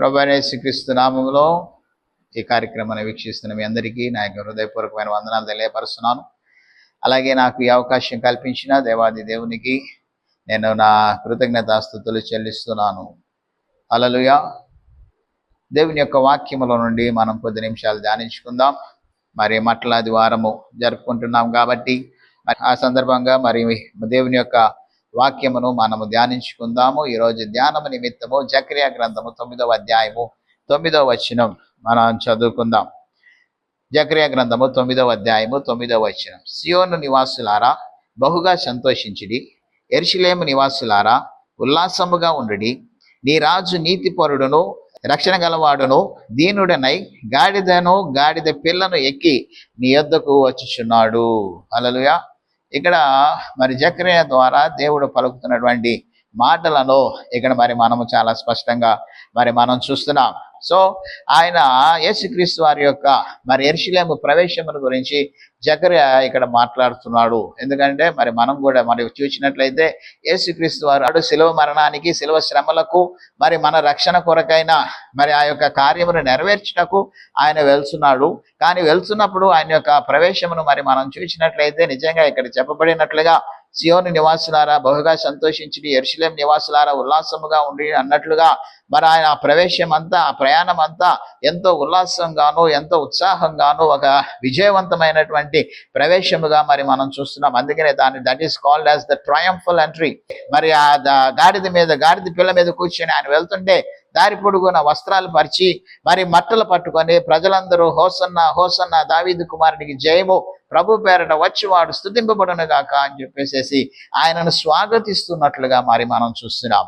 ప్రభువైన యేసుక్రీస్తు నామములో ఈ కార్యక్రమాన్ని వీక్షిస్తున్న మీ అందరికీ నా యొక్క హృదయపూర్వకమైన వందనాలు తెలియపరుస్తున్నాను. అలాగే నాకు ఈ అవకాశం కల్పించిన దేవాది దేవునికి నేను నా కృతజ్ఞతాస్తుతులు చెల్లిస్తున్నాను. హల్లెలూయా. దేవుని యొక్క వాక్యములో నుండి మనం కొద్ది నిమిషాలు ధ్యానించుకుందాం. మరి మట్లాది వారము జరుపుకుంటున్నాం కాబట్టి ఆ సందర్భంగా మరి దేవుని యొక్క వాక్యమును మనము ధ్యానించుకుందాము. ఈరోజు ధ్యానము నిమిత్తము జకర్యా గ్రంథము 9వ అధ్యాయము 9వ వచనం మనం చదువుకుందాం. జకర్యా గ్రంథము 9వ అధ్యాయము 9వ వచనం. సియోను నివాసులారా బహుగా సంతోషించుడి, యెరూషలేము నివాసులారా ఉల్లాసముగా ఉండుడి. నీ రాజు నీతిపరుడును రక్షణ గలవాడును దీనుడనై గాడిద పిల్లను ఎక్కి నీ యొద్దకు వచ్చుచున్నాడు. హల్లెలూయా. ఇక్కడ మరి జకర్యా ద్వారా దేవుడు పలుకుతున్నటువంటి మాటలను ఇక్కడ మరి మనము చాలా స్పష్టంగా మరి మనం చూస్తున్నాం. సో ఆయన యేసుక్రీస్తు వారి యొక్క మరి యెరూషలేము ప్రవేశమును గురించి జకర్యా ఇక్కడ మాట్లాడుతున్నాడు. ఎందుకంటే మరి మనం కూడా మరి చూసినట్లయితే యేసుక్రీస్తు వారు శిలువ మరణానికి శిలువ శ్రమలకు మరి మన రక్షణ కొరకైన మరి ఆ యొక్క కార్యమును నెరవేర్చుటకు ఆయన వెళ్తున్నాడు. కానీ వెళ్తున్నప్పుడు ఆయన యొక్క ప్రవేశమును మరి మనం చూసినట్లయితే నిజంగా ఇక్కడ చెప్పబడినట్లుగా సియోను నివాసులారా బహుగా సంతోషించి యెరూషలేం నివాసులారా ఉల్లాసముగా ఉండి అన్నట్లుగా మరి ఆయన ప్రవేశం అంతా ఆ ప్రయాణం అంతా ఎంతో ఉల్లాసంగాను ఎంతో ఉత్సాహంగాను ఒక విజయవంతమైనటువంటి ప్రవేశముగా మరి మనం చూస్తున్నాం. అందుకనే that is called as the triumphal entry. మరి ఆ గాడిద పిల్ల మీద కూర్చొని ఆయన వెళ్తుంటే దారి పొడుగున వస్త్రాలు పరిచి మరి మట్టలు పట్టుకొని ప్రజలందరూ హోసన్నా హోసన్నా దావీదు కుమారునికి జయము, ప్రభు పేరట వచ్చి వాడు స్తుతింపబడును గాక అని చెప్పేసి ఆయనను స్వాగతిస్తున్నట్లుగా మరి మనం చూస్తున్నాం.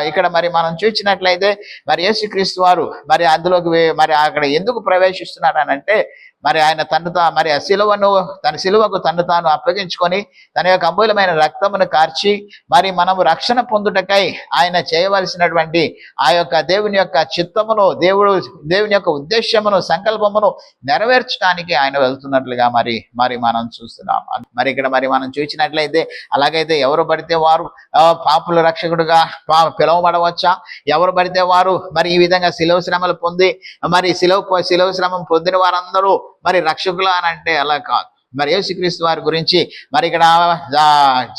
ఇక్కడ మరి మనం చూసినట్లయితే మరి యేసుక్రీస్తు వారు మరి అందులోకి మరి అక్కడ ఎందుకు ప్రవేశిస్తున్నారనంటే మరి ఆయన మరి ఆ సిలువకు తను తాను అప్పగించుకొని తన యొక్క అమూల్యమైన రక్తమును కార్చి మరి మనము రక్షణ పొందుటకై ఆయన చేయవలసినటువంటి ఆ యొక్క దేవుని యొక్క చిత్తమును దేవుని యొక్క ఉద్దేశమును సంకల్పమును నెరవేర్చడానికి ఆయన వెళ్తున్నట్లుగా మరి మనం చూస్తున్నాం. మరి ఇక్కడ మరి మనం చూసినట్లయితే అలాగైతే ఎవరు పడితే వారు పాపుల రక్షకుడుగా పిలువబడవచ్చా? ఎవరు పడితే వారు మరి ఈ విధంగా శిలువ శ్రమలు పొంది మరి శిలువ శ్రమం పొందిన వారందరూ మరి రక్షకులు అని అంటే అలా కాదు. మరి యేసుక్రీస్తు వారి గురించి మరి ఇక్కడ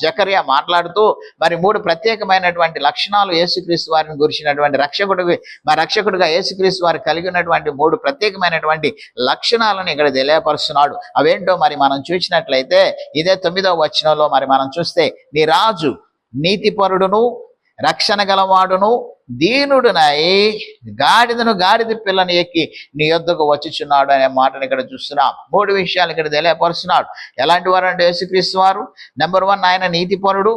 జకర్యా మాట్లాడుతూ మరి 3 ప్రత్యేకమైనటువంటి లక్షణాలు యేసుక్రీస్తు వారిని గురించినటువంటి రక్షకుడుగా యేసుక్రీస్తు వారు కలిగి ఉన్నటువంటి 3 ప్రత్యేకమైనటువంటి లక్షణాలను ఇక్కడ తెలియపరుస్తున్నాడు. అవేంటో మరి మనం చూసినట్లయితే ఇదే 9వ వచనంలో మరి మనం చూస్తే నీ రాజు నీతిపరుడును రక్షణ గలవాడును దీనుడునై గాడిద పిల్లని ఎక్కి నీ యొద్దకు వచ్చుచున్నాడు అనే మాటను ఇక్కడ చూస్తున్నాం. 3 విషయాలు ఇక్కడ తెలియపరుస్తున్నాడు. ఎలాంటి వారు అంటే యేసుక్రీస్తు వారు నెంబర్ 1 ఆయన నీతిపరుడు,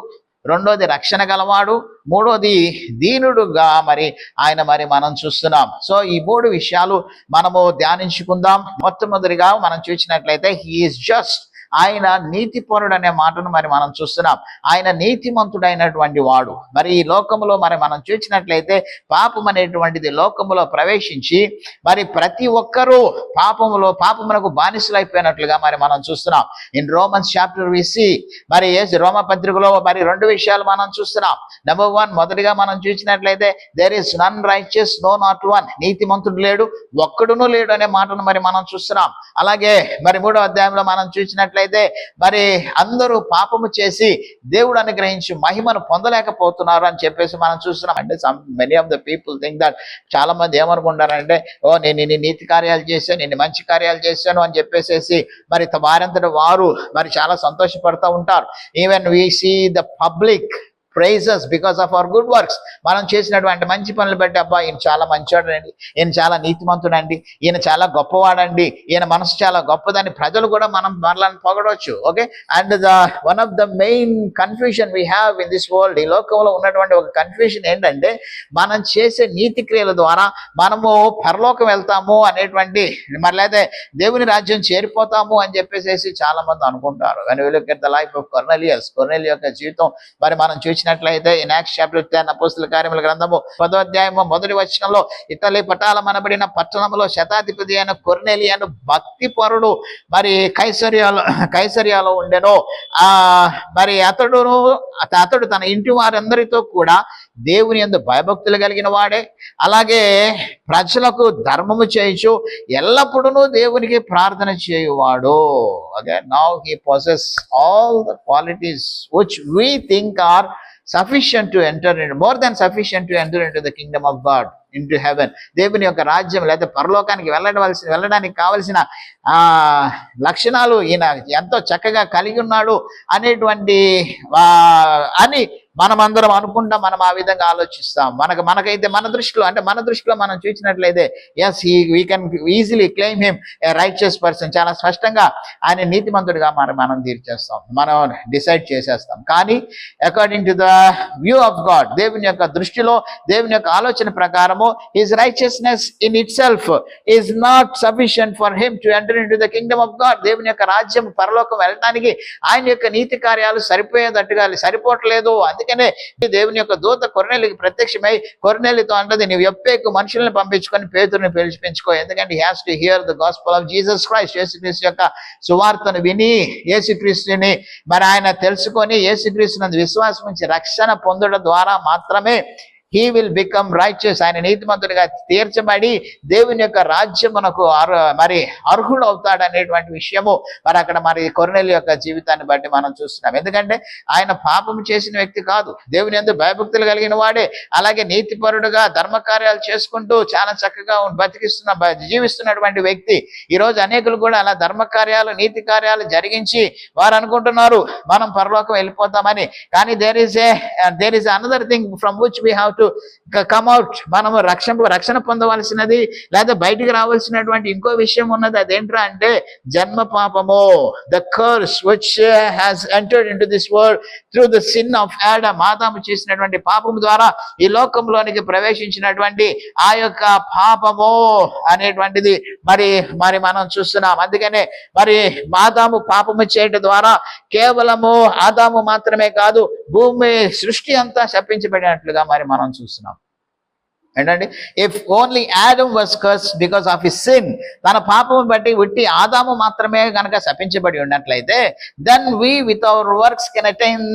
2వది రక్షణ గలవాడు, 3వది దీనుడుగా మరి ఆయన మరి మనం చూస్తున్నాం. సో ఈ 3 విషయాలు మనము ధ్యానించుకుందాం. మొట్టమొదటిగా మనం చూసినట్లయితే హీ ఈజ్ జస్ట్, ఆయన నీతిపరుడు అనే మాటను మరి మనం చూస్తున్నాం. ఆయన నీతిమంతుడైనటువంటి వాడు. మరి ఈ లోకములో మరి మనం చూసినట్లయితే పాపం అనేటువంటిది లోకములో ప్రవేశించి మరి ప్రతి ఒక్కరూ పాపమునకు బానిసలైపోయినట్లుగా మరి మనం చూస్తున్నాం. ఇన్ రోమన్స్ చాప్టర్ విసి మరి రోమ పత్రికలో మరి 2 విషయాలు మనం చూస్తున్నాం. నెంబర్ 1 మొదటిగా మనం చూసినట్లయితే there is none righteous, no not one. నీతిమంతుడు లేడు, ఒక్కడునూ లేడు అనే మాటను మరి మనం చూస్తున్నాం. అలాగే మరి 3వ అధ్యాయంలో మనం చూసినట్లయితే మరి అందరూ పాపము చేసి దేవుడు అనుగ్రహించి మహిమను పొందలేకపోతున్నారు అని చెప్పేసి మనం చూస్తున్నాం. అంటే many of the people think that, చాలా మంది ఏమనుకుంటారంటే నేను నీతి కార్యాలు చేశాను, నేను మంచి కార్యాలు చేశాను అని చెప్పేసి మరి వారంతట వారు మరి చాలా సంతోషపడుతూ ఉంటారు. Even we see the public praises because of our good works. మనం చేసినటువంటి మంచి పనులు బట్టి అబ్బా ఈయన చాలా మంచివాడండి, ఈయన చాలా నీతిమంతుడండి, ఈయన చాలా గొప్పవాడండి, ఈయన మనసు చాలా గొప్పదని ప్రజలు కూడా మనల్ని పొగడవచ్చు. Okay. And one of the main confusion we have in this world, ఈ లోకంలో ఉన్నటువంటి ఒక కన్ఫ్యూషన్ ఏంటంటే మనం చేసే నీతి క్రియల ద్వారా మనము పరలోకం వెళ్తాము అనేటువంటి మరి లేదా దేవుని రాజ్యం చేరిపోతాము అని చెప్పేసి చాలా మంది అనుకుంటారు. కానీ we look at the life of Cornelius యొక్క జీవితం మరి మనం చూసినట్లయితే ఇన్ యాక్ట్స్ చాప్టర్ 10 అపోస్తల కార్యముల గ్రంథము 10వ అధ్యాయము 1వ వచనంలో ఇటలీ పటాలమనబడిన పట్టణంలో శతాధిపతి అయిన కొర్నేలియను భక్తి పరుడు మరి కైసరియాలో ఉండెను. మరి అతడు తన ఇంటి వారందరితో కూడా దేవుని యందు భయభక్తులు కలిగిన వాడే, అలాగే ప్రజలకు ధర్మము చేయొచ్చు, ఎల్లప్పుడూ దేవునికి ప్రార్థన చేయువాడు. Okay, now he possess all the qualities which we think are sufficient to enter into, more than sufficient to enter into the kingdom of God, into heaven. దేవుని యొక్క రాజ్యం లేదా పరలోకానికి వెళ్ళడానికి కావలసిన లక్షణాలు ఈయన ఎంతో చక్కగా కలిగి ఉన్నాడు అనేటువంటి అని మనమందరం అనుకుంటాం. మనం ఆ విధంగా ఆలోచిస్తాం. మనకైతే మన దృష్టిలో మనం చూసినట్లయితే yes we can easily claim him a righteous person. చాలా స్పష్టంగా ఆయన నీతిమంతుడిగా మనం తీర్చేస్తాం, మనం డిసైడ్ చేసేస్తాం. కానీ according to the view of God, దేవుని యొక్క దృష్టిలో, దేవుని యొక్క ఆలోచన ప్రకారము his righteousness in it self is not sufficient for him to enter in to the Kingdom of God. దేవుని యొక్క రాజ్యం పరలోకం వెళ్ళడానికి ఆయన యొక్క నీతి కార్యాలు సరిపోవట్లేదు. అందుకనే దేవుని యొక్క దూత కొర్నేలికి ప్రత్యక్షమై కొర్నేలితో అంటది, నీవు యొప్పేకు మనుషుల్ని పంపించుకొని పేతురుని పిలిపించుకో, ఎందుకంటే he has to hear the gospel of Jesus Christ. యేసుక్రీస్తు యొక్క సువార్తను విని యేసుక్రీస్తుని మరి ఆయన తెలుసుకొని యేసుక్రీస్తునందు విశ్వాసం నుంచి రక్షణ పొందడం ద్వారా మాత్రమే he will become righteous. ఆయన నీతిమంతుడిగా తీర్చబడి దేవుని యొక్క రాజ్యమునకు మరి అర్హుడు అవుతాడు అనేటువంటి విషయము మరి అక్కడ మరి కొర్నేలి యొక్క జీవితాన్ని బట్టి మనం చూస్తున్నాం. ఎందుకంటే ఆయన పాపం చేసిన వ్యక్తి కాదు, దేవుని యందు భయభక్తులు కలిగిన వాడే, అలాగే నీతిపరుడుగా ధర్మకార్యాలు చేసుకుంటూ చాలా చక్కగా జీవిస్తున్నటువంటి వ్యక్తి. ఈరోజు అనేకులు కూడా అలా ధర్మకార్యాలు నీతి కార్యాలు జరిగించి వారు అనుకుంటున్నారు మనం పరలోకం వెళ్ళిపోతామని. కానీ there is another thing from which we have to come out. మనము రక్షణ పొందవలసినది లేదా బయటికి రావాల్సినటువంటి ఇంకో విషయం ఉన్నది. అదేంట్రా అంటే జన్మ పాపము, the curse which has entered into this world through the sin of Adam. ఆదాము చేసినటువంటి పాపము ద్వారా ఈ లోకంలోనికి ప్రవేశించినటువంటి ఆ యొక్క పాపము అనేటువంటిది మరి మనం చూస్తున్నాం. అందుకనే మరి ఆదాము పాపము చేయడం ద్వారా కేవలము ఆదాము మాత్రమే కాదు, భూమి సృష్టి అంతా శపించబడినట్లుగా మరి మనం చూస్తున్నాం. ఏంటండి, if only Adam was cursed because of his sin, తన పాపము బట్టి ఉట్టి ఆదాము మాత్రమే కనుక శపించబడి ఉన్నట్లయితే then we with our works can attain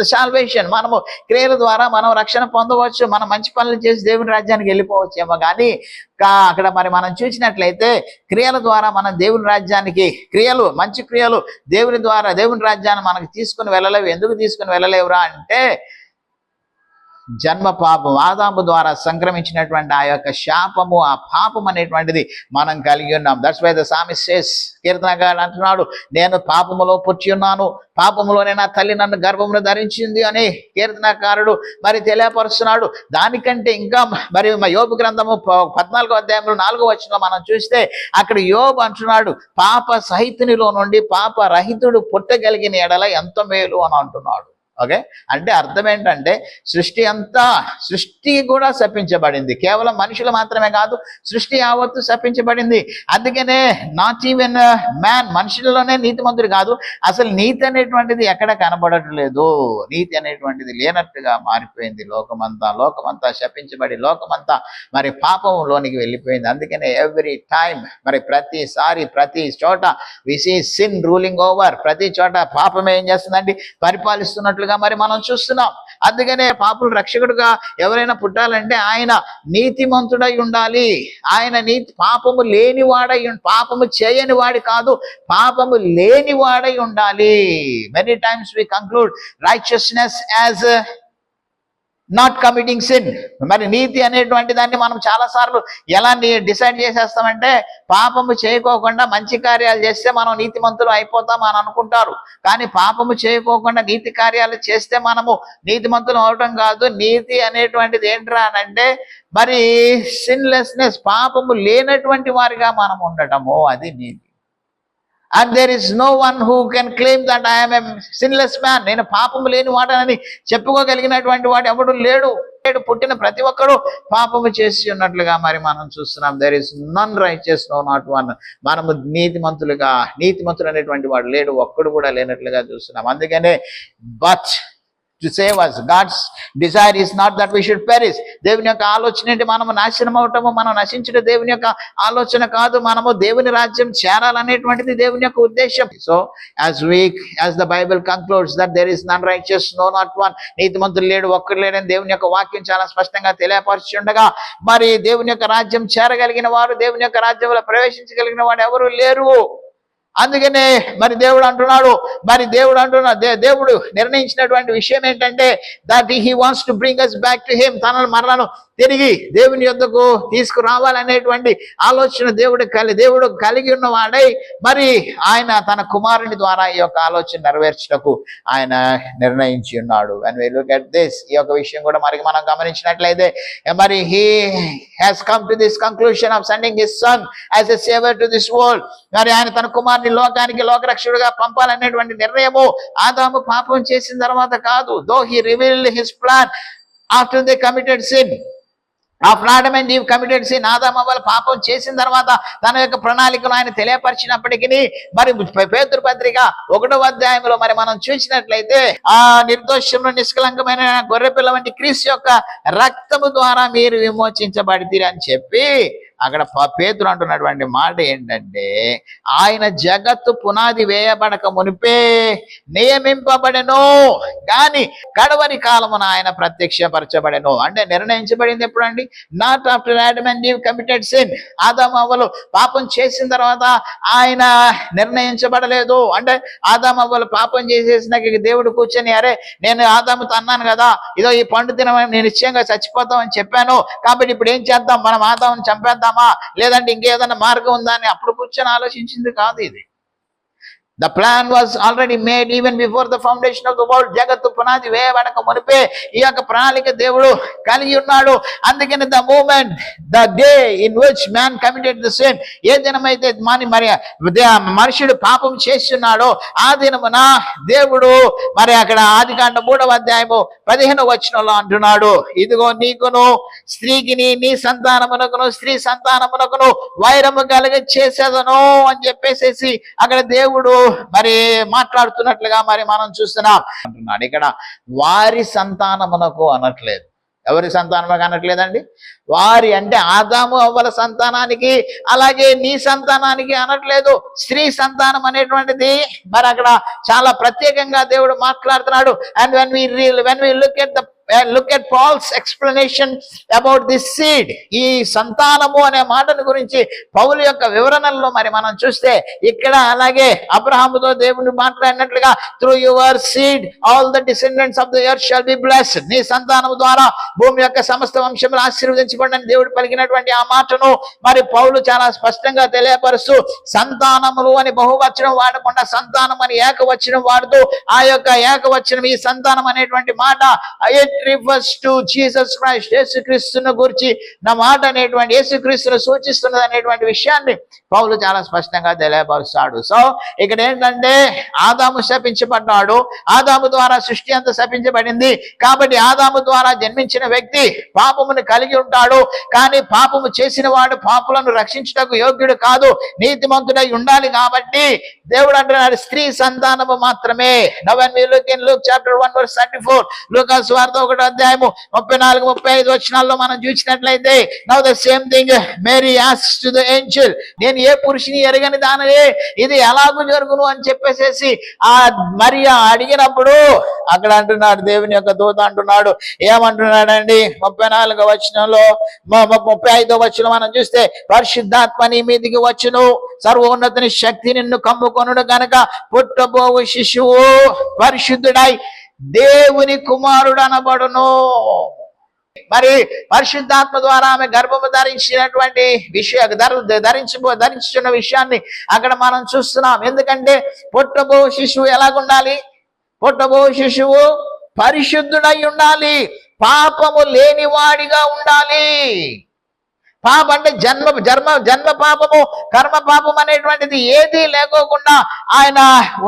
the salvation. మనము క్రియల ద్వారా మనం రక్షణ పొందవచ్చు, మనం మంచి పనులు చేసి దేవుని రాజ్యానికి వెళ్ళిపోవచ్చు ఏమో. కానీ అక్కడ మరి మనం చూసినట్లయితే క్రియల ద్వారా మనం దేవుని రాజ్యానికి, మంచి క్రియలు దేవుని ద్వారా దేవుని రాజ్యాన్ని మనకు తీసుకుని వెళ్ళలేవు. ఎందుకు తీసుకుని వెళ్ళలేవురా అంటే జన్మ పాపం, ఆదాము ద్వారా సంక్రమించినటువంటి ఆ యొక్క శాపము, ఆ పాపం అనేటువంటిది మనం కలిగి ఉన్నాం. That's why the psalmist says, కీర్తనగాడు అంటున్నాడు, నేను పాపములో పుట్టి ఉన్నాను, పాపములోనే నా తల్లి నన్ను గర్భమును ధరించింది అని కీర్తనకారుడు మరి తెలియపరుస్తున్నాడు. దానికంటే ఇంకా మరి యోబు గ్రంథము 14వ అధ్యాయంలో 4వ వచనంలో మనం చూస్తే అక్కడ యోబు అంటున్నాడు, పాప సహితునిలో నుండి పాప రహితుడు పుట్టగలిగిన ఎడల ఎంత మేలు అని అంటున్నాడు. ఓకే, అంటే అర్థం ఏంటంటే సృష్టి కూడా శపించబడింది. కేవలం మనుషులు మాత్రమే కాదు, సృష్టి యావత్తు శపించబడింది. అందుకనే నాట్ ఈవెన్ మ్యాన్, మనుషులలోనే నీతిమంతుడు కాదు, అసలు నీతి అనేటువంటిది ఎక్కడ కనబడట్లేదు. నీతి అనేటువంటిది లేనట్టుగా మారిపోయింది. లోకమంతా శపించబడి లోకమంతా మరి పాపంలోనికి వెళ్ళిపోయింది. అందుకనే ఎవ్రీ టైం మరి ప్రతి చోట we see sin ruling over. ప్రతి చోట పాపం ఏం చేస్తుందండి, పరిపాలిస్తున్నట్లు మరి మనం చూస్తున్నాం. అందుకనే పాపులు రక్షకుడుగా ఎవరైనా పుట్టాలంటే ఆయన నీతిమంతుడై ఉండాలి. ఆయన పాపము లేనివాడై, పాపము చేయని వాడి కాదు, పాపము లేనివాడై ఉండాలి. Many times we conclude righteousness as not committing sin. మరి నీతి అనేటువంటి దాన్ని మనం చాలాసార్లు ఎలా డిసైడ్ చేసేస్తామంటే పాపము చేయకోకుండా మంచి కార్యాలు చేస్తే మనం నీతిమంతులు అయిపోతాం అని అనుకుంటారు. కానీ పాపము చేయకోకుండా నీతి కార్యాలు చేస్తే మనము నీతిమంతులు అవటం కాదు. నీతి అనేటువంటిది ఏంట్రా అనంటే మరి సిన్లెస్నెస్, పాపము లేనటువంటి వారిగా మనం ఉండటము, అది నీతి. And there is no one who can claim that I am a sinless man. నేను పాపము లేని వాడనని చెప్పుకోగలిగినటువంటి వాడు ఎవడు లేడు. పుట్టిన ప్రతి ఒక్కడు పాపము చేసి ఉన్నట్లుగా మరి మనం చూస్తున్నాం. there is none righteous, no not one. మనము నీతిమంతుడు అనేటువంటి వాడు లేడు, ఒక్కడు కూడా లేనట్లుగా చూస్తున్నాం. అందుకనే but to save us. God's desire is not that we should perish. దేవుని యొక్క ఆలోచన ఏంటి? మనము నాశనం అవటము, మనం నశించడం దేవుని యొక్క ఆలోచన కాదు. మనము దేవుని రాజ్యం చేరాలనేటువంటిది దేవుని యొక్క ఉద్దేశం. So as the Bible concludes that there is none righteous, no not one, నీతిమంతుడు లేడు, ఒక్కడు లేడని దేవుని యొక్క వాక్యం చాలా స్పష్టంగా తెలియపరిచి ఉండగా, మరి దేవుని యొక్క రాజ్యం చేరగలిగిన వారు, దేవుని యొక్క రాజ్యంలో ప్రవేశించగలిగిన వాడు ఎవరు లేరు. అందుకనే మరి దేవుడు అంటున్నాడు, దేవుడు నిర్ణయించినటువంటి విషయం ఏంటంటే that he wants to bring us back to him, తనను మరలను తిరిగి దేవుని యొద్దకు తీసుకురావాలనేటువంటి ఆలోచన దేవుడు కలిగి ఉన్నవాడై మరి ఆయన తన కుమారుని ద్వారా ఈ యొక్క ఆలోచన నెరవేర్చుటకు ఆయన నిర్ణయించి ఉన్నాడు. when we look at this, ఈ యొక్క విషయం కూడా మరి మనం గమనించినట్లయితే మరి he has come to this conclusion of sending his son as a savior to this world. మరి ఆయన తన కుమారుని లోకానికి లోకరక్షకుడిగా పంపాలనేటువంటి నిర్ణయము ఆదాము పాపం చేసిన తర్వాత కాదు. though he revealed his plan after they committed sin, after Adam and Eve committed sin, ఆదాము అవ్వలు పాపం చేసిన తర్వాత తన యొక్క ప్రణాళికను ఆయన తెలియపరిచినప్పటికీ మరి పేతురు పత్రిక 1వ అధ్యాయంలో మరి మనం చూసినట్లయితే ఆ నిర్దోషంలో నిష్కలంకమైన గొర్రెపిల్ల వంటి క్రీస్తు యొక్క రక్తము ద్వారా మీరు విమోచించబడితీరు అని చెప్పి అక్కడ పేతురు అంటున్నటువంటి మాట ఏంటంటే ఆయన జగత్తు పునాది వేయబడక మునిపే నియమింపబడెను, కానీ కడవరి కాలమున ఆయన ప్రత్యక్షపరచబడెను. అంటే నిర్ణయించబడింది ఎప్పుడండి? Not after Adam and Eve committed sin. ఆదాము అవ్వలు పాపం చేసిన తర్వాత ఆయన నిర్ణయించబడలేదు. అంటే ఆదాము అవ్వలు పాపం చేసేసినాక దేవుడు కూర్చొని అరే నేను ఆదాముతో అన్నాను కదా, ఇదో ఈ పండు తినమని నేను నిశ్చయంగా చచ్చిపోతామని చెప్పాను, కాబట్టి ఇప్పుడు ఏం చేద్దాం, మనం ఆదాముని చంపేద్దాం లేదంటే ఇంకేదైనా మార్గం ఉందా అని అప్పుడు కూర్చొని ఆలోచించింది కాదు ఇది. The plan was already made even before the foundation of the world. జగత్తు పునాది వేయబడక మునిపే ఈ యొక్క ప్రణాళిక దేవుడు కలిగి ఉన్నాడు. అందుకని the moment, the day in which man committed the sin, ఏ దినమైతే మరి మనుషుడు పాపం చేస్తున్నాడో ఆ దినమున దేవుడు మరి అక్కడ ఆదికాండ 3వ అధ్యాయము 15వ వచనంలో అంటున్నాడు, ఇదిగో నీకును స్త్రీకిని నీ సంతానమునకును స్త్రీ సంతానమునకును వైరము కలుగ చేసేదను అని చెప్పేసేసి అక్కడ దేవుడు మరి మాట్లాడుతున్నట్లుగా మరి మనం చూస్తున్నాం అంటున్నాడు. ఇక్కడ వారి సంతానమునకు అనట్లేదు. ఎవరి సంతానమునకు అనట్లేదండి? వారి అంటే ఆదాము అవ్వల సంతానానికి అలాగే నీ సంతానానికి అనట్లేదు. స్త్రీ సంతానం అనేటువంటిది మరి అక్కడ చాలా ప్రత్యేకంగా దేవుడు మాట్లాడుతున్నాడు. And when we look at Paul's explanation about this seed, ఈ సంతానము అనే మాటను గురించి పౌలు యొక్క వివరణలో మరి మనం చూస్తే ఇక్కడ అలాగే అబ్రహాముతో దేవుడు మాట్లాడినట్లుగా through your seed all the descendants of the earth shall be blessed. నీ సంతానము ద్వారా భూమి యొక్క సమస్త వంశములు ఆశీర్వదించబడని దేవుడు పలికినటువంటి ఆ మాటను మరి పౌలు చాలా స్పష్టంగా తెలియపరుస్తూ సంతానములు అని బహువచనం వాడకుండా సంతానం అని ఏకవచనం వాడుతూ ఆ యొక్క ఏకవచనం ఈ సంతానం అనేటువంటి మాట refers to Jesus Christ, యేసుక్రీస్తును గురించి నా మాట అనేటువంటి యేసుక్రీస్తును సూచిస్తున్నది అనేటువంటి విషయాన్ని పౌలు చాలా స్పష్టంగా తెలియపరుస్తాడు. సో ఇక్కడ ఏంటంటే ఆదాము శపించబడ్డాడు, ఆదాము ద్వారా సృష్టి అంతా శపించబడింది. కాబట్టి ఆదాము ద్వారా జన్మించిన వ్యక్తి పాపమును కలిగి ఉంటాడు, కానీ పాపము చేసిన వాడు పాపులను రక్షించుటకు యోగ్యుడు కాదు, నీతిమంతుడై ఉండాలి. కాబట్టి దేవుడు అంటున్నాడు స్త్రీ సంతానము మాత్రమే. Now when we look in Luke chapter 1 verse 34, లూకాసు వార్త 1వ అధ్యాయము 34-35 వచనాల్లో మనం చూసినట్లయితే now the same thing Mary asks to the angel, నేను ఏ పురుషుని ఎరగని దానవే ఇది ఎలాగూ జరుగును అని చెప్పేసేసి ఆ మరియా అడిగినప్పుడు అక్కడ అంటున్నాడు దేవుని యొక్క దూత అంటున్నాడు, ఏమంటున్నాడండి 34వ వచనంలో 35వ వచనం మనం చూస్తే పరిశుద్ధాత్మ నీ మీదికి వచ్చును, సర్వోన్నతుని శక్తి నిన్ను కమ్ముకొనును గనక పుట్టబోవు శిశువు పరిశుద్ధుడై దేవుని కుమారుడు అనబడును. మరి పరిశుద్ధాత్మ ద్వారా ఆమె గర్భము ధరించినటువంటి ధరించున్న విషయాన్ని అక్కడ మనం చూస్తున్నాం. ఎందుకంటే పుట్టబో శిశువు ఎలాగుండాలి? పుట్టబో శిశువు పరిశుద్ధుడై ఉండాలి, పాపము లేనివాడిగా ఉండాలి. పాపం అంటే జన్మ పాపము కర్మ పాపం అనేటువంటిది ఏది లేకోకుండా ఆయన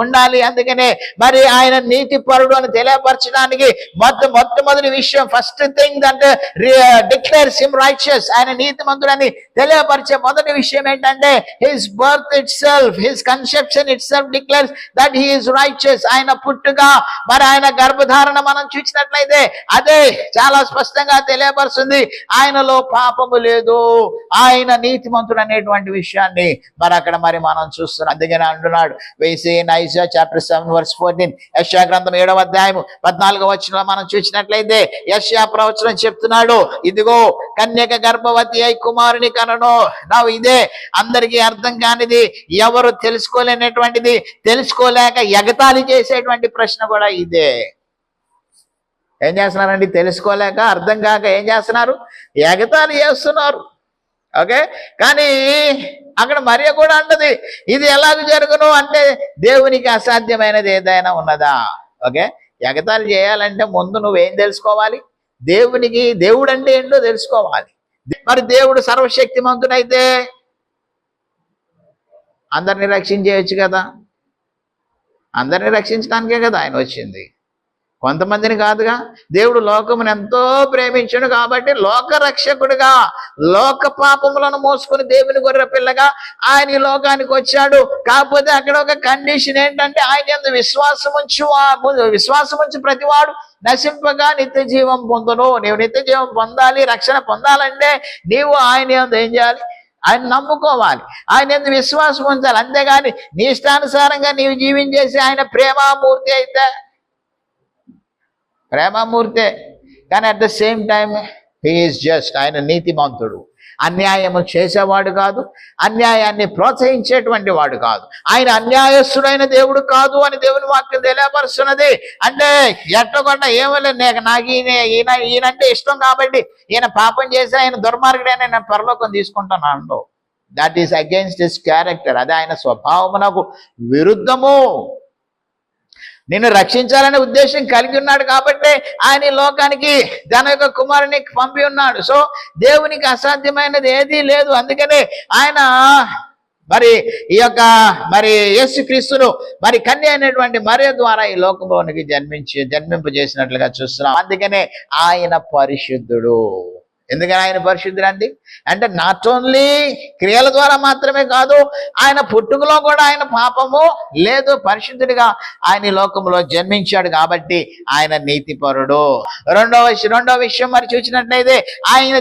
ఉండాలి. అందుకనే మరి ఆయన నీతి పరుడు అని తెలియపరచడానికి మొట్టమొదటి విషయం, first thing that declares him righteous, ఆయన నీతిమంతుడని తెలియపరిచే మొదటి విషయం ఏంటంటే his birth itself, his conception itself declares that he is righteous. ఆయన పుట్టుక మరి ఆయన గర్భధారణ మనం చూసినట్లయితే అదే చాలా స్పష్టంగా తెలియపరుస్తుంది, ఆయనలో పాపము లేదు, ఆయన నీతిమంతుడు అనేటువంటి విషయాన్ని మరి అక్కడ మరి మనం చూస్తున్నాం. అందుకని అంటున్నాడు వేసి ఐజా చాప్టర్ 7 verse 14, యెషయా గ్రంథం 7వ అధ్యాయము 14వ వచనంలో మనం చూసినట్లయితే యెషయా ప్రవచనం చెప్తున్నాడు, ఇదిగో కన్యక గర్భవతి అయి కుమారుని కనను. ఇదే అందరికీ అర్థం కానిది, ఎవరు తెలుసుకోలేనటువంటిది, తెలుసుకోలేక ఎగతాళి చేసేటువంటి ప్రశ్న కూడా ఇదే. ఏం చేస్తున్నారండి? తెలుసుకోలేక అర్థం కాక ఏం చేస్తున్నారు? ఎగతాళి చేస్తున్నారు. ఓకే, కానీ అక్కడ మరియ కూడా అంటది, ఇది ఎలాగ జరుగును అంటే దేవునికి అసాధ్యమైనది ఏదైనా ఉన్నదా? ఓకే, ఎగతాళి చేయాలంటే ముందు నువ్వేం తెలుసుకోవాలి? దేవుడు అంటే ఏంటో తెలుసుకోవాలి. మరి దేవుడు సర్వశక్తిమంతుడైతే అందరినీ రక్షించేయచ్చు కదా. అందరినీ రక్షించడానికే కదా ఆయన వచ్చింది, కొంతమందిని కాదుగా. దేవుడు లోకమును ఎంతో ప్రేమించును కాబట్టి లోక రక్షకుడిగా, లోక పాపములను మోసుకుని దేవుని గొర్రె పిల్లగా ఆయన ఈ లోకానికి వచ్చాడు. కాకపోతే అక్కడ ఒక కండిషన్ ఏంటంటే ఆయన యందు విశ్వాసం ఉంచి ప్రతివాడు నశింపగా నిత్య జీవం పొందును. నీవు నిత్య జీవం పొందాలి, రక్షణ పొందాలంటే నీవు ఆయన యందు ఏం చేయాలి? ఆయన నమ్ముకోవాలి, ఆయన యందు విశ్వాసం ఉంచాలి. అంతేగాని నీ ఇష్టానుసారంగా నీవు జీవించేసి ఆయన ప్రేమామూర్తి అయితే ప్రేమమూర్తే, కానీ at the same time he is just, ఆయన నీతిమంతుడు, అన్యాయము చేసేవాడు కాదు, అన్యాయాన్ని ప్రోత్సహించేటువంటి వాడు కాదు, ఆయన అన్యాయస్తుడైన దేవుడు కాదు అని దేవుని వాక్యం తెలియపరుస్తున్నది. అంటే ఎట్టగొట్ట ఏమలేదు, నాకు ఈయనంటే ఇష్టం కాబట్టి ఈయన పాపం చేసి ఆయన దుర్మార్గుడైన నేను పరలోకం తీసుకుంటున్నాను. That is against his character, అది ఆయన స్వభావమునకు విరుద్ధము. నిన్ను రక్షించాలనే ఉద్దేశం కలిగి ఉన్నాడు కాబట్టి ఆయన లోకానికి తన యొక్క కుమారుని పంపి ఉన్నాడు. సో దేవునికి అసాధ్యమైనది ఏదీ లేదు. అందుకనే ఆయన మరి ఈ యొక్క మరి యేసుక్రీస్తును మరి కన్య అయినటువంటి మరియ ద్వారా ఈ లోకంలోనికి జన్మింపజేసినట్లుగా చూస్తున్నాం. అందుకనే ఆయన పరిశుద్ధుడు. ఎందుకని ఆయన పరిశుద్ధుడు అంటే నాట్ ఓన్లీ క్రియల ద్వారా మాత్రమే కాదు, ఆయన పుట్టుకలో కూడా ఆయన పాపము లేదు, పరిశుద్ధుడిగా ఆయన ఈ లోకంలో జన్మించాడు కాబట్టి ఆయన నీతిపరుడు. రెండవ విషయం మరి చూసినట్లయితే ఆయన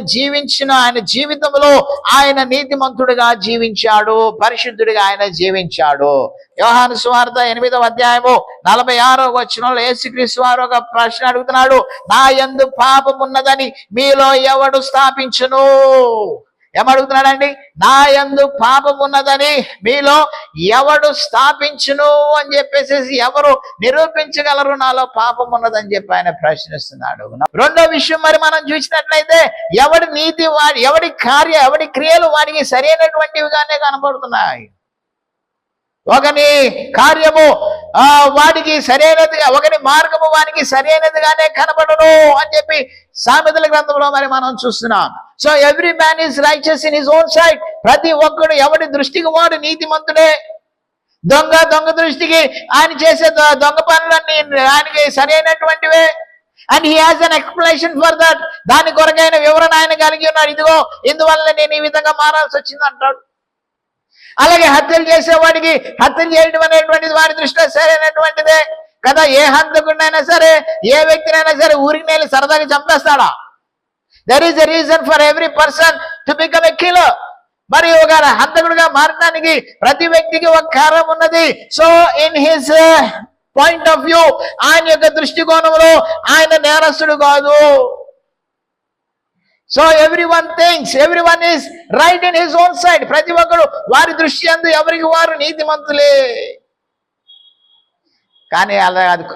జీవితంలో ఆయన నీతిమంతుడిగా జీవించాడు, పరిశుద్ధుడిగా ఆయన జీవించాడు. యోహాను సువార్త 8వ అధ్యాయము 46వ వచనంలో యేసుక్రీస్తు వారు ఒక ప్రశ్న అడుగుతున్నాడు, నా యందు పాపమున్నదని మీలో ఎవడు స్థాపించును? ఏమడుగుతున్నాడండి? నా యందు పాపం ఉన్నదని మీలో ఎవడు స్థాపించును అని చెప్పేసి ఎవరు నిరూపించగలరు నాలో పాపం ఉన్నదని చెప్పి ఆయన ప్రశ్నిస్తున్నాడు. రెండో విషయం మరి మనం చూసినట్లయితే ఎవడి నీతి ఎవడి క్రియలు వాడికి సరైనటువంటివిగానే కనబడుతున్నాయి. ఒకని కార్యము వాడికి సరైనదిగా, ఒకని మార్గము వానికి సరైనదిగానే కనబడను అని చెప్పి సామెతల గ్రంథంలో మరి మనం చూస్తున్నాం. So every man is righteous in his own sight. ప్రతి ఒక్కడు ఎవడి దృష్టికి వాడు నీతిమంతుడే. దొంగ దృష్టికి ఆయన చేసే దొంగ పనులన్నీ ఆయనకి సరైనటువంటివే. And he has an explanation for that. దాని కొరకైన వివరణ ఆయన కలిగి ఉన్నాడు. ఇదిగో ఇందువల్ల నేను ఈ విధంగా మారాల్సి వచ్చింది అంటాడు. అలాగే హత్యలు చేసేవాడికి హత్యలు చేయడం అనేటువంటిది వాడి దృష్టిలో సరైనటువంటిదే కదా. ఏ హంతకుడినైనా సరే, ఏ వ్యక్తినైనా సరే ఊరికి నేను సరదాగా చంపేస్తాడా? There is a reason for every person to become a killer. మరి ఒక హంతకుడిగా మారడానికి ప్రతి వ్యక్తికి ఒక కారణం ఉన్నది. So in his point of view, ఆయన యొక్క దృష్టికోణంలో ఆయన నేరస్తుడు కాదు. సో everyone is right in his own side. ప్రతి ఒక్కరు వారి దృష్టి అందు ఎవరికి వారు నీతిమంతులే. కానీ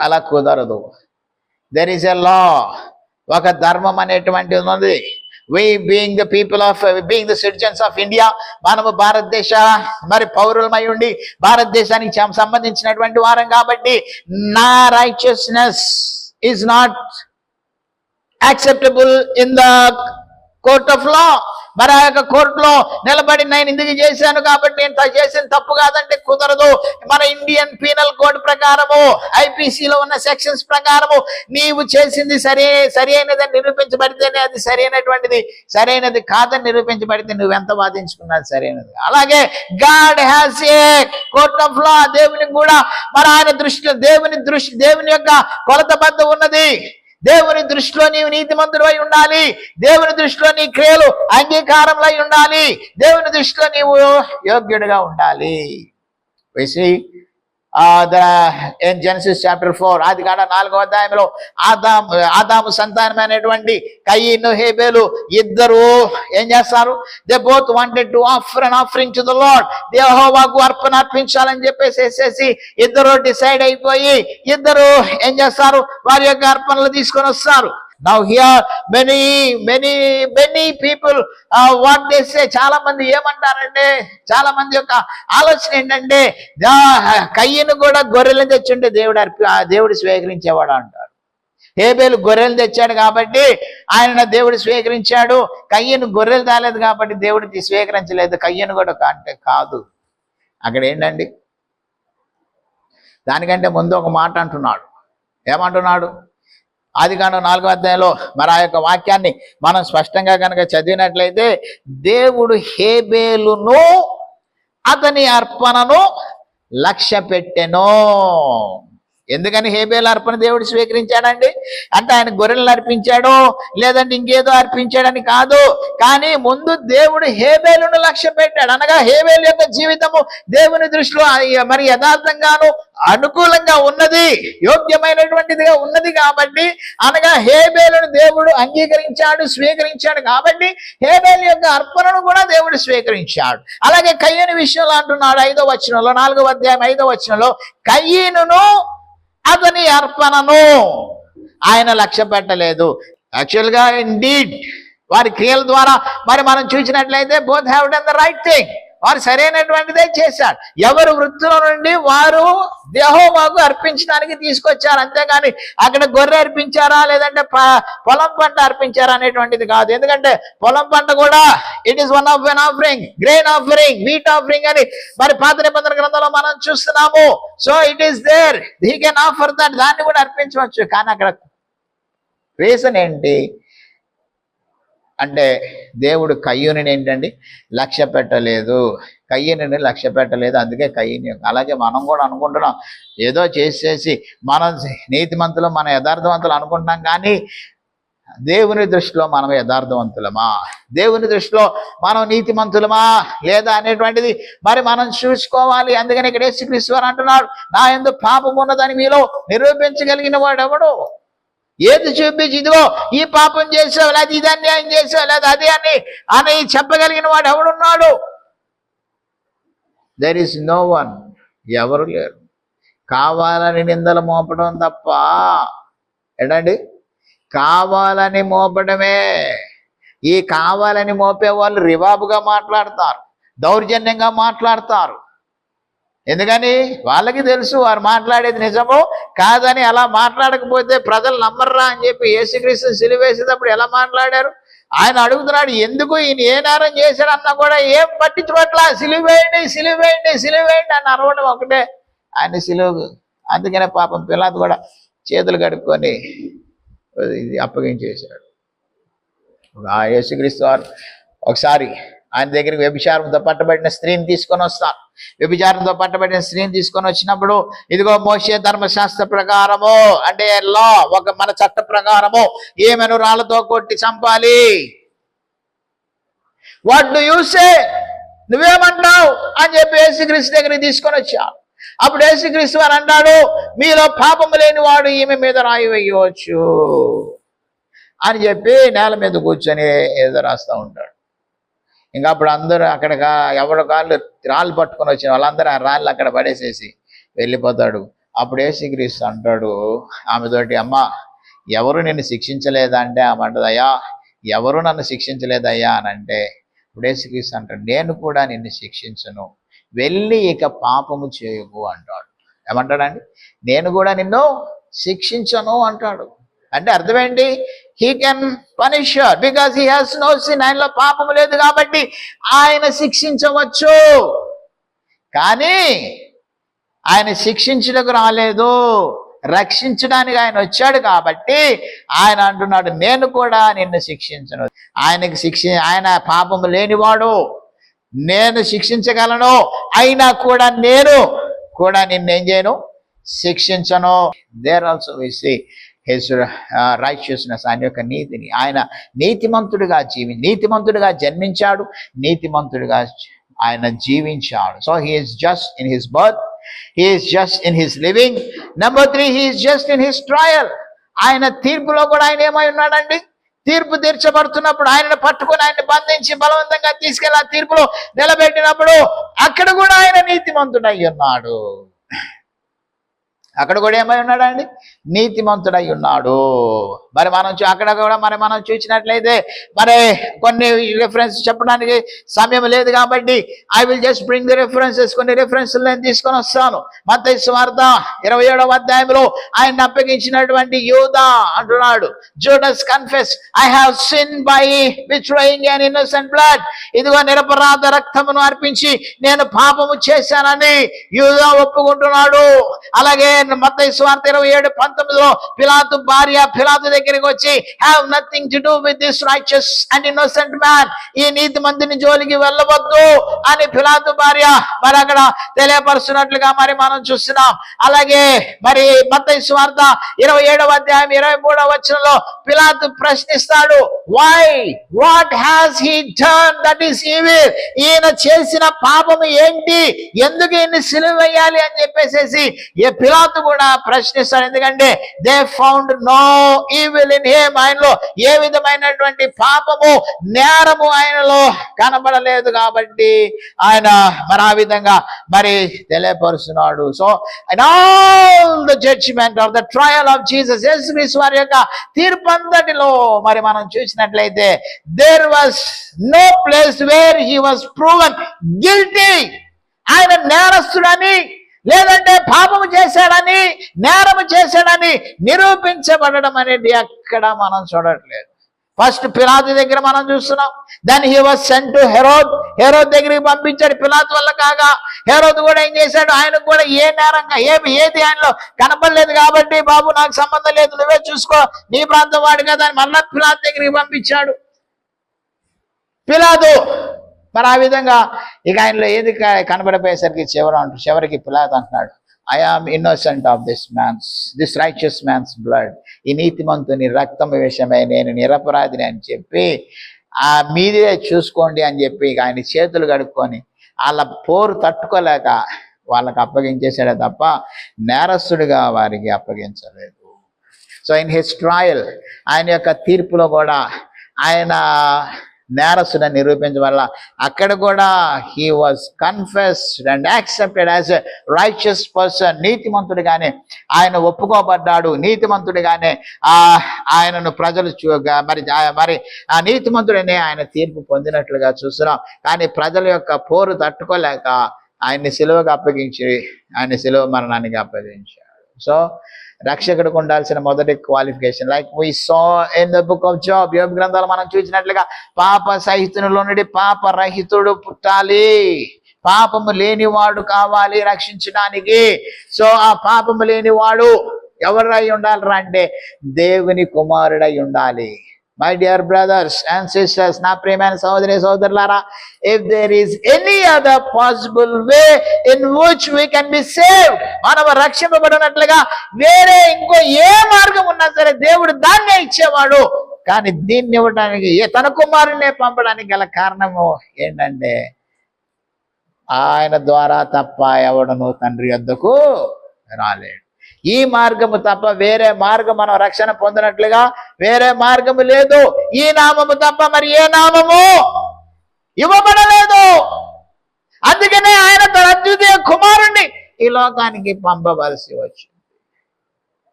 అలా కుదరదు. దెర్ ఈస్ ఎ లా, ఒక ధర్మం అనేటువంటిది ఉన్నది. we being the citizens of India, మనము భారతదేశ మరి పౌరులమై ఉండి భారతదేశానికి సంబంధించినటువంటి వారం కాబట్టి నా righteousness is not acceptable in the court of law. మరి ఆ యొక్క కోర్టులో నిలబడి నేను ఇందుకు చేశాను కాబట్టి నేను చేసిన తప్పు కాదంటే కుదరదు. కుదరదు. మన ఇండియన్ పీనల్ కోడ్ ప్రకారము, ఐపీసీలో ఉన్న సెక్షన్స్ ప్రకారము నీవు చేసింది సరి అయినదని నిరూపించబడితేనే అది సరైనది కాదని నిరూపించబడితే నువ్వెంత వాదించుకున్నది సరైనది. అలాగే God has a court of law, దేవునికి కూడా మరి ఆయన దృష్టిలో దేవుని యొక్క కొలతబద్ధ ఉన్నది. దేవుని దృష్టిలో నీవు నీతిమంతుడై ఉండాలి, దేవుని దృష్టిలో నీ క్రియలు అంగీకారంలో ఉండాలి, దేవుని దృష్టిలో నీవు యోగ్యుడిగా ఉండాలి. జెనసిస్ చాప్టర్ 4 ఆదికాండ 4వ అధ్యాయంలో ఆదాము సంతానమైనటువంటి కయీను హేబేలు ఇద్దరు ఏం చేస్తారు? They both wanted to offer an offering to the Lord. యెహోవాకు అర్పణ అర్పించాలని చెప్పేసి ఇద్దరు డిసైడ్ అయిపోయి ఇద్దరు ఏం చేస్తారు? వారి యొక్క అర్పణలు తీసుకొని వస్తారు. Now here many people what they say, చాలా మంది ఏమంటారంటే, చాలా మంది యొక్క ఆలోచన ఏంటంటే కయ్యను కూడా గొర్రెలను తెచ్చుంటే దేవుడు స్వీకరించేవాడు అంటారు. హేబేలు గొర్రెలు తెచ్చాడు కాబట్టి ఆయన దేవుడు స్వీకరించాడు, కయ్యను గొర్రెలు తాలేదు కాబట్టి దేవుడికి స్వీకరించలేదు. కయ్యను కూడా అంటే కాదు. అక్కడ ఏంటండి, దానికంటే ముందు ఒక మాట అంటున్నాడు. ఏమంటున్నాడు? ఆదికాండం 4వ అధ్యాయంలో మరి ఆ యొక్క వాక్యాన్ని మనం స్పష్టంగా కనుక చదివినట్లయితే, దేవుడు హేబేలును అతని అర్పణను లక్ష్య పెట్టెను. ఎందుకని హేబేలు అర్పణ దేవుడు స్వీకరించాడండి అంటే ఆయన గొర్రెలను అర్పించాడో లేదంటే ఇంకేదో అర్పించాడని కాదు, కానీ ముందు దేవుడు హేబేలును లక్ష్య పెట్టాడు. అనగా హేబేలు యొక్క జీవితము దేవుని దృష్టిలో మరి యథార్థంగాను అనుకూలంగా ఉన్నది, యోగ్యమైనటువంటిదిగా ఉన్నది కాబట్టి, అనగా హేబేలును దేవుడు అంగీకరించాడు, స్వీకరించాడు కాబట్టి హేబేలు యొక్క అర్పణను కూడా దేవుడు స్వీకరించాడు. అలాగే కయ్యను విషయంలో అంటున్నాడు 5వ వచనంలో, 4వ అధ్యాయం 5వ వచనంలో, కయ్యనును అతని అర్పణను ఆయన లక్ష్య పెట్టలేదు. యాక్చువల్గా ఇండీడ్ వారి క్రియల ద్వారా మరి మనం చూసినట్లయితే both have done the right thing, వారు సరైనటువంటిదే చేశారు. ఎవరు వృత్తుల నుండి వారు యెహోవాకు అర్పించడానికి తీసుకొచ్చారు, అంతేగాని అక్కడ గొర్రె అర్పించారా లేదంటే పొలం పంట అర్పించారా అనేటువంటిది కాదు. ఎందుకంటే పొలం పంట కూడా it is one of an offering, grain offering, wheat offering అని మరి పాత నిబంధన గ్రంథంలో మనం చూస్తున్నాము. So it is there, he can offer that, దాన్ని కూడా అర్పించవచ్చు. కానీ అక్కడ రీజన్ ఏంటి అంటే దేవుడు కయ్యూని ఏంటండి లక్ష్య పెట్టలేదు, కయ్యూని లక్ష్య పెట్టలేదు. అందుకే కయ్యూని. అలాగే మనం కూడా అనుకుంటున్నాం ఏదో చేసేసి మనం నీతిమంతులు, మన యథార్థవంతులు అనుకుంటున్నాం, కానీ దేవుని దృష్టిలో మనం యథార్థవంతులమా, దేవుని దృష్టిలో మనం నీతిమంతులమా లేదా అనేటువంటిది మరి మనం చూసుకోవాలి. అందుకని ఇక్కడ యేసుక్రీస్తు వారు అంటున్నాడు, నా యందు పాపం ఉన్నదని మీలో నిరూపించగలిగిన వాడు ఎవడు? ఏది చూపించి ఇదిగో ఈ పాపం చేసావు లేదా ఇది అన్యాయం చేసావు లేదా అది అని చెప్పగలిగిన వాడు ఎవడున్నాడు? దెర్ ఈస్ నో వన్, ఎవరు లేరు. కావాలని నిందలు మోపడం తప్ప, ఏంటండి కావాలని మోపడమే. ఈ కావాలని మోపే వాళ్ళు రివాబుగా మాట్లాడతారు, దౌర్జన్యంగా మాట్లాడతారు. ఎందుకని వాళ్ళకి తెలుసు వారు మాట్లాడేది నిజమో కాదని. అలా మాట్లాడకపోతే ప్రజలు నమ్మర్రా అని చెప్పి యేసుక్రీస్తు సిలువేసేటప్పుడు ఎలా మాట్లాడారు? ఆయన అడుగుతున్నాడు, ఎందుకు ఈయన ఏ నేరం చేశాడు అన్నా కూడా ఏం పట్టించుకోవట్లా, సిలువేయండి సిలువేయండి సిలువేయండి అని అరవడం ఒకటే ఆయన సిలువు. అందుకనే పాపం పిలాతు కూడా చేతులు కడుక్కొని ఇది అప్పగించేశాడు. ఆ యేసుక్రీస్తు వారు ఒకసారి ఆయన దగ్గరికి వ్యభిచారంతో పట్టబడిన స్త్రీని తీసుకొని వస్తారు. వ్యభిచారంతో పట్టబడిన స్త్రీని తీసుకొని వచ్చినప్పుడు ఇదిగో మోషే ధర్మశాస్త్ర ప్రకారము అంటే లా, ఒక మన చట్ట ప్రకారము ఈమెను రాళ్లతో కొట్టి చంపాలి. వాట్ డు యు సే, నువ్వేమంటావు అని చెప్పి యేసుక్రీస్తు దగ్గరికి తీసుకొని వచ్చాడు. అప్పుడు యేసుక్రీస్తు వారు అన్నాడు, మీలో పాపము లేని వాడు ఈమె మీద రాయి వేయవచ్చు అని చెప్పి నేల మీద కూర్చొని ఏదో రాస్తూ ఉంటాడు. ఇంకా అప్పుడు అందరూ అక్కడ ఎవరి కాళ్ళు రాళ్ళు పట్టుకొని వచ్చిన వాళ్ళందరూ ఆ రాళ్ళు అక్కడ పడేసేసి వెళ్ళిపోతాడు. అప్పుడు యేసుక్రీస్తు అంటాడు ఆమెతోటి, అమ్మ ఎవరు నిన్ను శిక్షించలేదా అంటే ఆమె అంటది, అయ్యా ఎవరు నన్ను శిక్షించలేదయ్యా అని అంటే ఇప్పుడు యేసుక్రీస్తు అంటాడు, నేను కూడా నిన్ను శిక్షించను, వెళ్ళి ఇక పాపము చేయకు అంటాడు. ఏమంటాడండి? నేను కూడా నిన్ను శిక్షించను అంటాడు. అంటే అర్థమేంటి? He can punish her because he has no sin, ఆయనలో పాపము లేదు కాబట్టి ఆయన శిక్షించవచ్చు. కానీ ఆయన శిక్షించుటకు రాలేదు, రక్షించడానికి ఆయన వచ్చాడు. కాబట్టి ఆయన అంటున్నాడు, నేను కూడా నిన్ను శిక్షించను. ఆయన పాపము లేనివాడు, నేను శిక్షించగలను, అయినా కూడా నేను కూడా నిన్నేం చేయను, శిక్షించను. There also we see his righteousness, ఆయన యొక్క నీతిని. ఆయన నీతిమంతుడిగా జన్మించాడు, నీతిమంతుడిగా ఆయన జీవించాడు. So he is just in his birth, he is just in his living. Number 3, he is just in his trial. ఆయన తీర్పులో కూడా ఆయన ఏమై ఉన్నాడండి? తీర్పు తీర్చబడుతున్నప్పుడు ఆయనను పట్టుకొని ఆయన్ని బంధించి బలవంతంగా తీసుకెళ్ళి ఆ తీర్పులో నిలబెట్టినప్పుడు అక్కడ కూడా ఆయన నీతిమంతుడై ఉన్నాడు. అక్కడ కూడా ఏమై ఉన్నాడండి? నీతిమంతుడై ఉన్నాడు. మరి అక్కడ కూడా మనం చూసినట్లయితే మరి కొన్ని రిఫరెన్స్ చెప్పడానికి సమయం లేదు కాబట్టి I will just bring the references. కొన్ని రిఫరెన్స్లు నేను తీసుకొని వస్తాను. మత్తయి సువార్త 27వ అధ్యాయంలో ఆయన అప్పగించినటువంటి యూదా అంటున్నాడు, Judas confess I have sin by betraying an innocent blood. ఇదిగో నిరపరాధ రక్తమును అర్పించి నేను పాపము చేశానని యూదా ఒప్పుకుంటున్నాడు. అలాగే మత్తయి సువార్త 27:19లో పిలాతు భార్య పిలాతు దగ్గరికి వచ్చి have nothing to do with this righteous and innocent man, ఈ నీతిమంతుని జోలికి వెళ్ళవద్దు అని పిలాతు భార్య మరి అక్కడ తెలియపరుస్తున్నట్లుగా మరి మనం చూస్తున్నాం. అలాగే మరి మత్తయి సువార్త 27వ అధ్యాయం 23వ వచనంలో పిలాతు ప్రశ్నిస్తాడు, why what has he done that is evil, ఈయన చేసిన పాపము ఏంటి, ఎందుకు ఈయన్ని సిలువ వేయాలి అని చెప్పేసి పిలాతు కూడా ప్రశ్నిస్తాడు. ఎందుకంటే they found no evil in him, ఆయనలో ఏ విధమైనటువంటి పాపము నేరము ఆయనలో కనబడలేదు కాబట్టి ఆయన మరి ఆ విధంగా మరి తెలియపరుస్తున్నాడు. So in all the judgement of the trial of Jesus, యేసుక్రీస్తు వారి యొక్క తీర్పంతటిలో మరి మనం చూసినట్లయితే there was no place where he was proven guilty. ఆయన నేరస్తుడని లేదంటే పాపము చేశాడని నేరము చేశాడని నిరూపించబడడం అనేది ఎక్కడ మనం చూడట్లేదు. ఫస్ట్ పిలాతు దగ్గర మనం చూస్తున్నాం. Then he was sent to Herod. Herod దగ్గరికి పంపించాడు. పిలాతు వల్ల కాగా హెరోద్ కూడా ఏం చేశాడు, ఆయనకు కూడా ఏ నేరంగా ఏది ఆయనలో కనపడలేదు కాబట్టి బాబు నాకు సంబంధం లేదు, నువ్వే చూసుకో, నీ ప్రాంతం వాడు కదా అని మళ్ళా పిలాతు దగ్గరికి పంపించాడు. పిలాతు మరి ఆ విధంగా ఇక ఆయనలో ఏది కనబడిపోయేసరికి చివరికి పిలాతు అంటున్నాడు, I am innocent of this righteous man's blood, ఈ నీతిమంతుని రక్తం విషయమై నేను నిరపరాధిని అని చెప్పి ఆ మీదే చూసుకోండి అని చెప్పి ఇక ఆయన చేతులు కడుక్కొని వాళ్ళ పోరు తట్టుకోలేక వాళ్ళకి అప్పగించేసాడే తప్ప నేరస్తుడిగా వారికి అప్పగించలేదు. సో ఇన్ హిస్ ట్రయల్, ఆయన యొక్క తీర్పులో కూడా ఆయన నేరస్తుడని నిరూపించడం వల్ల అక్కడ కూడా he was confessed and accepted as a righteous person. నీతిమంతుడిగానే ఆయన ఒప్పుకోబడ్డాడు. నీతిమంతుడిగానే ఆయనను ప్రజలు మరి ఆ నీతిమంతుడనే ఆయన తీర్పు పొందినట్లుగా చూస్తున్నాం. కానీ ప్రజల యొక్క పోరు తట్టుకోలేక ఆయన్ని సిలువగా అప్పగించి ఆయన సిలువ మరణానికి అప్పగించాడు. సో రక్షకుడికి ఉండాల్సిన మొదటి qualification, like we saw in the book of Job, యోబు గ్రంథాలు మనం చూసినట్లుగా పాప సహితునిలో నుండి పాప రహితుడు పుట్టాలి, పాపము లేనివాడు కావాలి రక్షించడానికి. సో ఆ పాపము లేనివాడు ఎవరై ఉండాలిరా అంటే దేవుని కుమారుడై ఉండాలి. My dear brothers and sisters, నా ప్రియమైన సహోదరి సహోదరులారా, if there is any other possible way in which we can be saved, మనం రక్షింపబడినట్లుగా వేరే ఇంకో ఏ మార్గం ఉన్నా సరే దేవుడు దాన్నే ఇచ్చేవాడు. కానీ దీన్ని ఇవ్వడానికి తన కుమారుణ్ణే పంపడానికి గల కారణము ఏంటంటే ఆయన ద్వారా తప్ప ఎవడను తండ్రి వద్దకు రాలేడు. ఈ మార్గము తప్ప వేరే మార్గం మనం రక్షణ పొందినట్లుగా వేరే మార్గము లేదు. ఈ నామము తప్ప మరి ఏ నామము ఇవ్వబడలేదు. అందుకనే ఆయన తన అద్వితీయ కుమారుణ్ణి ఈ లోకానికి పంపవలసి వచ్చింది.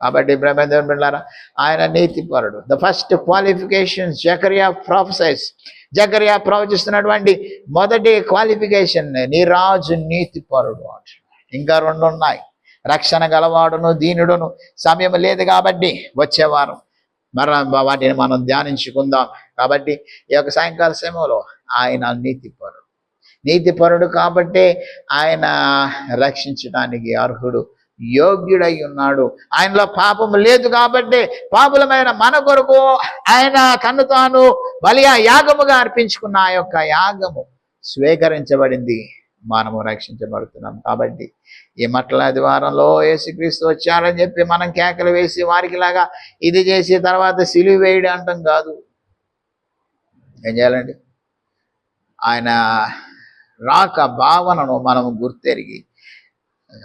కాబట్టి బ్రహ్మదేవుని బిడ్డలారా, ఆయన నీతిపరుడు. ద ఫస్ట్ క్వాలిఫికేషన్ జకరియా ప్రొఫెసైస్, జకరియా ప్రవచిస్తున్నటువంటి మొదటి క్వాలిఫికేషన్, నీ రాజు నీతిపరుడు. ఇంకా 2 ఉన్నాయి, రక్షణ గలవాడును దీనుడును. సమయం లేదు కాబట్టి వచ్చేవారం వాటిని మనం ధ్యానించుకుందాం. కాబట్టి ఈ యొక్క సాయంకాల సమయంలో ఆయన నీతిపరుడు. నీతిపరుడు కాబట్టే ఆయన రక్షించడానికి అర్హుడు, యోగ్యుడై ఉన్నాడు. ఆయనలో పాపము లేదు కాబట్టి పాపులమైన మన కొరకు ఆయన తను తాను బలియా యాగముగా అర్పించుకున్న ఆ యొక్క యాగము స్వీకరించబడింది, మనము రక్షించబడుతున్నాం. కాబట్టి ఈ మట్లాది వారంలో యేసుక్రీస్తు వచ్చారని చెప్పి మనం కేకలు వేసి వారికి లాగా ఇది చేసి తర్వాత సిలువ వేయడం అంటాం కాదు. ఏం చేయాలండి? ఆయన రాక భావనను మనము గుర్తెరిగి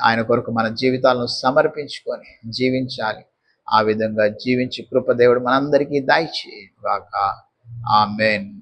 ఆయన కొరకు మన జీవితాలను సమర్పించుకొని జీవించాలి. ఆ విధంగా జీవించి కృప దేవుడు మనందరికీ దయచేయుగాక. ఆమేన్.